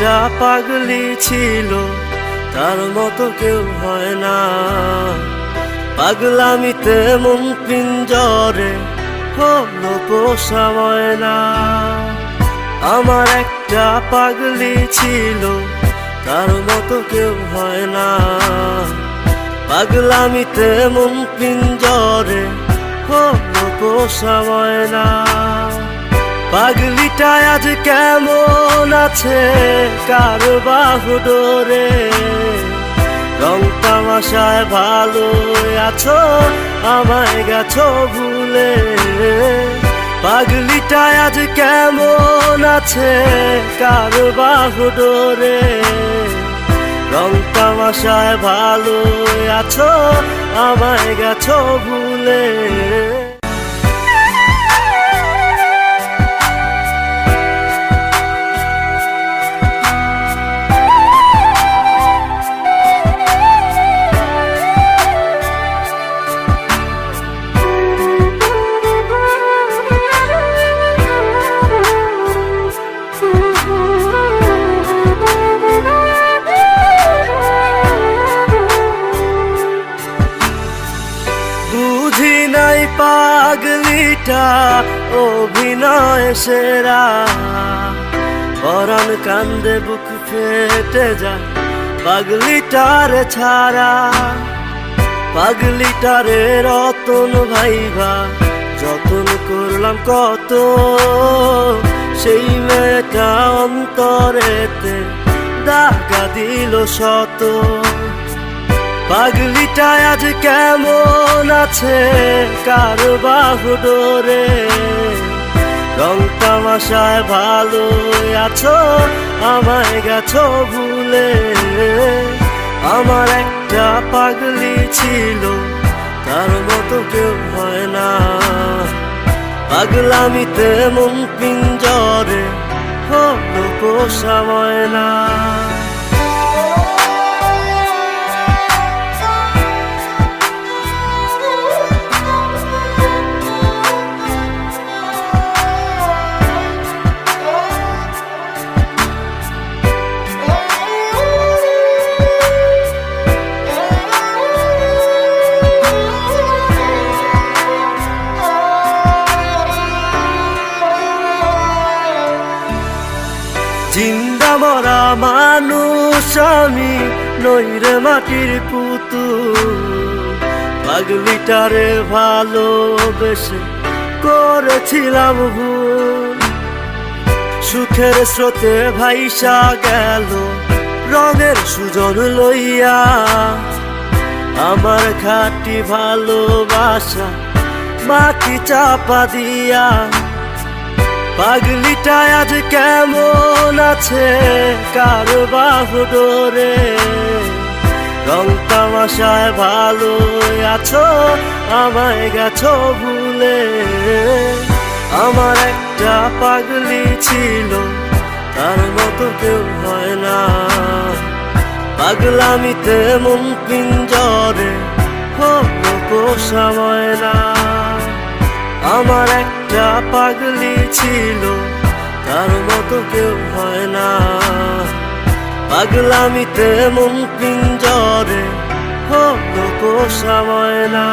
একটা পাগলি ছিল, তার মতো কেউ হয় না। পাগলামিতে মন পিঞ্জরে হলো পোষা ময়না। আমার একটা পাগলি ছিল, তার মতো কেউ হয় না। পাগলামিতে মন পিঞ্জরে হলো পোষা ময়না। পাগলিটা আজ কেমন আছে কার বাহুডোরে? রং তামাশায় ভালো আছো, আমায় গেছো ভুলে। পাগলিটা আজ কেমন আছে কার বাহুডোরে? রং তামাশায় ভালো আছো, আমায় গেছো ভুলে। বুঝি নাই পাগলিটা অভিনয় সেরা। পরাণ কান্দে বুক ফেটে যায় পাগলিটারে ছাড়া। পাগলিটারে রতন ভাইবা যতন করলাম কত, সেই মেয়েটা অন্তরেতে দাগা দিল শত। পাগলিটা আজ কেমন আছে কার বাহুডোরে? রং তামাশায় ভালো আছো, আমায় গেছো ভুলে। আমার একটা পাগলি ছিল, তার মতো কেউ হয় না। পাগলামিতে মন পিঞ্জরে হলো পোষা ময়না। জিন্দা মরা মানুষ আমি নইরে মাটির পুতুল। পাগলিটারে ভালোবেসে করেছিলাম ভুল। সুখের স্রোতে ভাইসা গেল রঙের সুজন লইয়া। আমার খাঁটি ভালোবাসা মাটি চাপা দিয়া। পাগলিটা আজ কেমন আছে কার বাহুডোরে? রং তামাশায় ভালো আছো, আমায় গেছো ভুলে। আমার একটা পাগলি ছিল, তার মতো কেউ হয় না। পাগলামিতে মন পিঞ্জরে হলো পোষা ময়না। আমার একটা পাগলি ছিল, তার মতো কেউ হয় না। পাগলামিতে মন পিঞ্জরে হলো পোষা ময়না।